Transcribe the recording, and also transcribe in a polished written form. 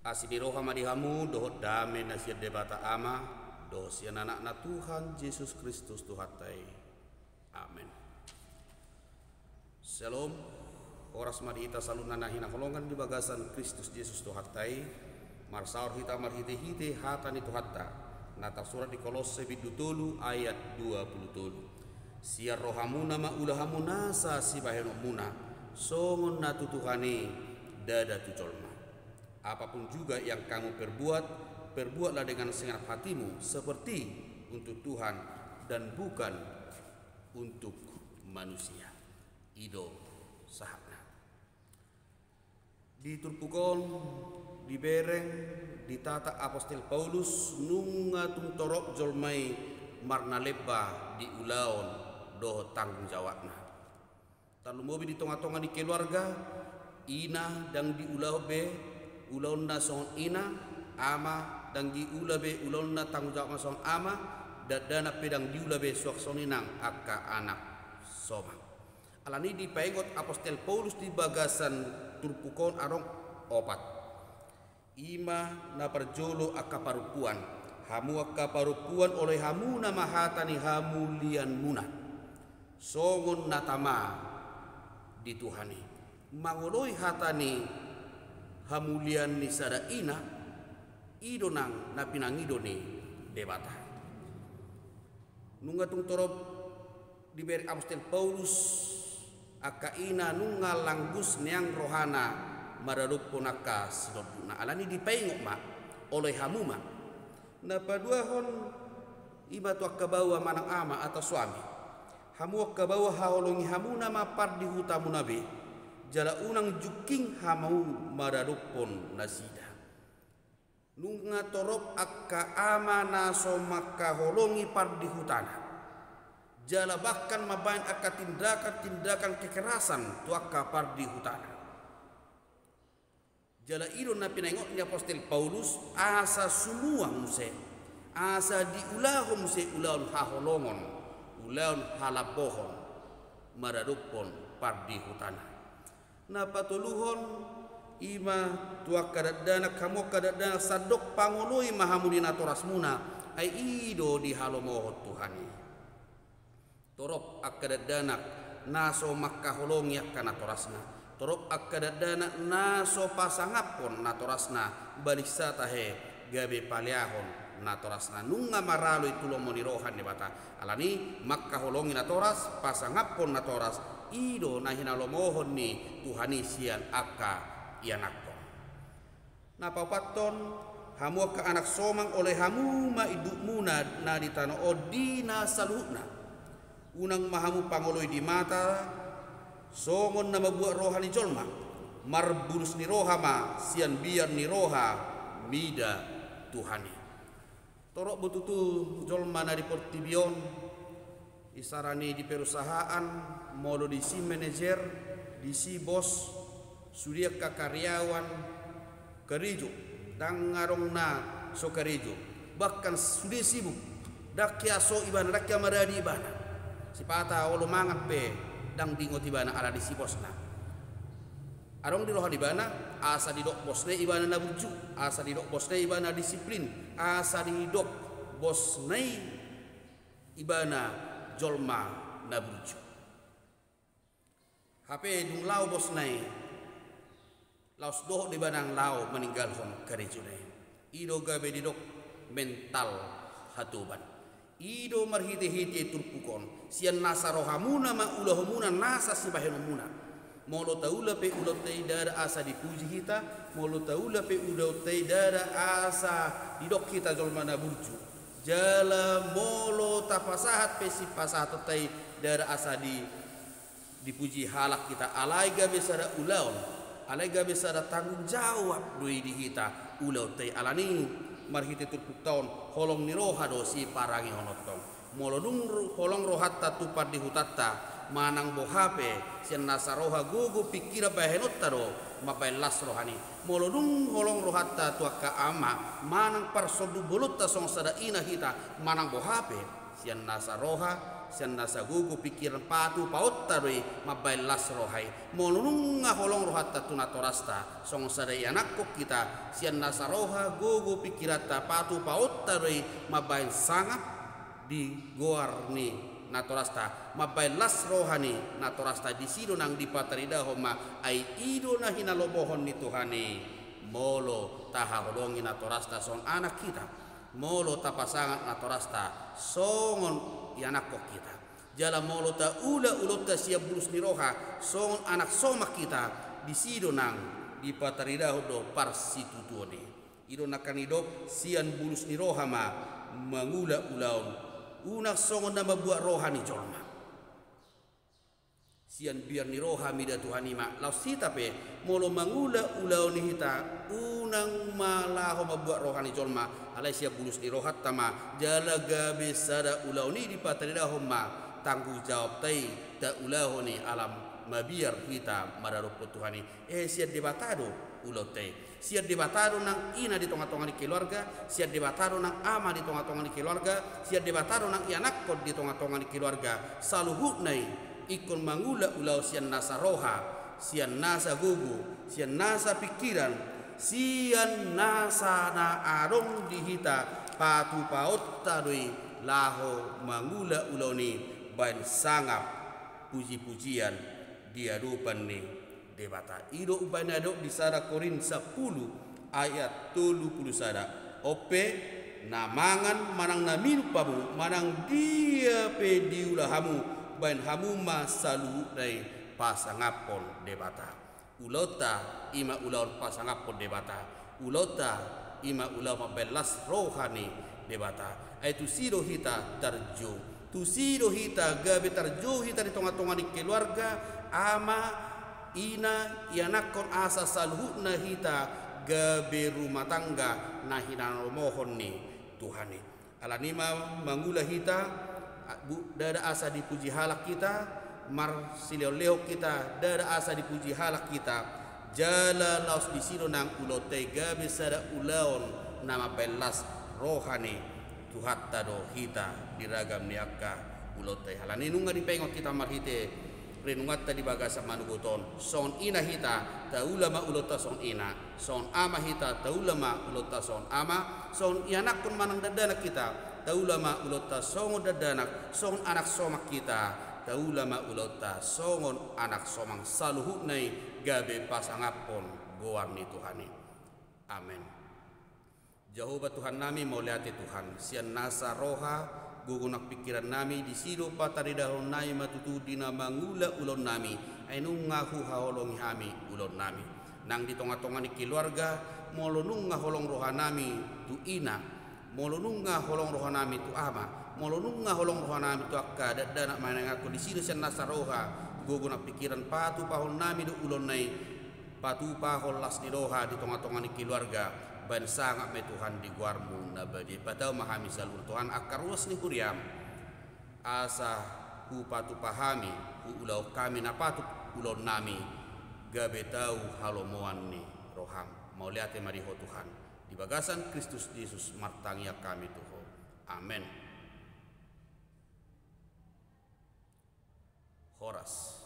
Asidi roha madihamu dohot dame nasiat debata ama dosian anak na Tuhan Yesus Kristus Tuhatai. Amin. Shalom. Oras madi ita saluna nahina holongan di bagasan Kristus Yesus Tuhatai. Marsaur hita marhite-hite hatani Tuhatta. Nata surat di Kolose bidutulu ayat 20. Siar rohamuna ma ulahamuna sa sibahenomuna songon natu Tuhani dada tucolma. Apapun juga yang kamu perbuat, perbuatlah dengan segenap hatimu seperti untuk Tuhan dan bukan untuk manusia. Ido sahana. Di Turpukon, di Bereng, di tata Apostol Paulus nunga tumtorok jolmai marna leba di ulaon doh tanggung jawabna. Talu mobi di tonga-tonga di keluarga, ina dan di ulau be ulonna son ina ama dan di ulabe ulonna tanggung jawab son ama dana pedang di ulabe sok soninang akka anak soma. Alani di paingot Apostol Paulus di bagasan Turpukon arong opat. Ima na perjolo akka parupuan, hamu akka parupuan oleh hamu na mahatani hamu lian muna. Songon natama di Tuhani. Mangoloi hatani hamulian ni sada ina idonang na pinangido ni debata. Nunga tung torob di beri Apostol Paulus aka ina nunga langgus niang rohana mararupon aka sinoduna alani dipaingok ma oleh hamuma na paduahon iba tu akka bawa manang ama atau suami hamu akka bawa haolongi hamuna mapar di hutamu nabi jala unang juking hamau mararupon nasida nunga torop akka ama naso maka holongi par di hutana jala bahkan mabain akka tindakan kekerasan tu akka par di hutana jala idon na pinengok ni Apostol Paulus asa semua muse asa diulahom muse ulaun haholongon ulaun halapohon mararupon par di hutana na patuluhon ima tuak kadadana kamu kadadana sadok pangoloi mahamudina torasmuna ai ido di halomohot Tuhani torop akadadana naso makkaholong yakana torasna torop akadadana naso pasangapon na torasna balisa tahe gabe paliahon na torasna nunga maralo itulo monirohan ni bata alani makkaholongi na toras pasangapon na toras ido na hinalomohon ni Tuhani sian akka ianakon. Na papaton hamu ka anak somang oleh hamu ma iduk muna na ditano odina saluhna. Unang mahamu pangoloy di mata songon na mabuat rohani jolma marbulus ni roha ma sian biar ni roha mida Tuhani. Torok betutu jolma na di portibion isarani di perusahaan modo di si manajer di si bos sudia ka karyawan kerijo dan ngarong na so kerijo bahkan sudia sibuk dakya so ibana dakya maradi ibana si pata olo mangat pe dang dingot ibana ala di si bosna arong di roha di bana asa di dok bosne ibana na buju asa di dok bosne ibana disiplin asa di dok bosne ibana jolma na buju HP dung lau bos nai laos doh di banang lau meninggal hon karejune ido gabe di dok mental hatuban ido marhite-hite turpukon sian nasa rohamuna ma ulahumuna nasa sibahenomuna molo taula pe ulo teidara asa dipuji kita molo taula pe ulo teidara asa di dok kita jolma na buju jala molo tapasahat pe si pasahat tai dara asa dipuji halak kita alaiga besara ulaun alaiga besara tanggung jawab doi di kita ulau tei alani marhite turpuk taon holong ni roha do si parangi honotong molodung holong rohatta tupad di hutatta manang bohape sian nasaroha gugu pikira bahenotta do mapai las rohani molodung holong rohatta tuaka ama manang parsodu bulutta song sada ina hita manang bohape sian nasaroha sian nasa gugu pikiran patu pauttarui mabai las rohai molununga holong rohatta tunatorasta song sadai anakku kita sian nasa roha gugu pikirata patu pauttarui mabai sangat di goarni natorasta mabai las rohani natorasta di sido nang dipatarida homa ai ido na hinalobohon ni Tuhani molo taha holongi natorasta son anak kita molo ta pasangan natorasta songon yanakko kita jala molo ta ula ulota siap bulus ni roha songon anak somak kita di sido nang dipatarida do parsitutuone ido nakanido sian bulus ni roha ma mangula ulaon unak songon nama buat rohani jolma sian biar ni rohami da Tuhani ma lau sita pe molo mangula ulau ni hita unang malaho mabuat rohani jolma alai siap bulus ni rohat tama jala gabe sada ulau ni dipatarida homma tanggung jawab tai da ulau ni alam mabiar kita mararupo Tuhani siap debatado ulau tai siap debatado nang ina di tonga-tonga di keluarga, siap debatado nang ama di tonga-tonga di keluarga, siap debatado nang ianakko di tonga-tonga di keluarga. Saluhut nai ikon mangula ulau sian nasa roha, sian nasa gugu, sian nasa pikiran, sian nasa na arong dihita patu paut tadui laho mangula ulau ni bain sangap puji-pujian dia rupan ni debata ido ubanado di sada Korin 10 ayat 30 sada ope namangan manang naminu pamu manang dia pe diulahamu bain hamu masalu dai pasangapon debata ulota ima ulaun pasangapon debata ulota ima ulau mabelas rohani debata itu sido hita tarjo tu sido hita gabe tarjo hita di tonga-tonga di keluarga ama ina ianakon asa saluhutna hita gabe rumah tangga nahinan mohon ni Tuhani alanima mangula hita dada asa dipuji halak kita mar sileo kita dada asa dipuji halak kita jala laus di sino nang ulote gabe sada ulaon nama belas rohani tuhatta do hita diragam niaka ulote halani nunga dipengok kita marhite renungat tadi bagasa manuguton son ina hita taulama ulota son ina son ama hita taulama ulota son ama son ianak pun manang dadanak kita taulama ulota songon dadanak son anak somak kita taulama ulota songon anak somang saluhut nai gabe pasangapon goang ni Tuhani amin. Jehovah Tuhan nami mau lihat Tuhan sian nasa roha gugunak pikiran nami di sido pataridahon nai matutu dina mangula ulon nami ainung ngahu haolongi hami ulon nami nang di tonga-tonga ni keluarga molonung ngaholong roha nami tu ina molonung ngaholong roha nami tu ama molonung ngaholong roha nami tu akka dadanak manang aku di sido sen nasa roha gugunak pikiran patu pahon nami du ulon nai patu pahon las ni roha di tonga-tonga ni keluarga ban sangat me Tuhan di guarmu nabadi patau mahami salur Tuhan akar ruas ni kuriam asa hu patu pahami hu ulau kami na patu ulon nami gabe tau halomoan ni roham mau lihat mariho Tuhan di bagasan Kristus Yesus martangia kami Tuhan amin. Horas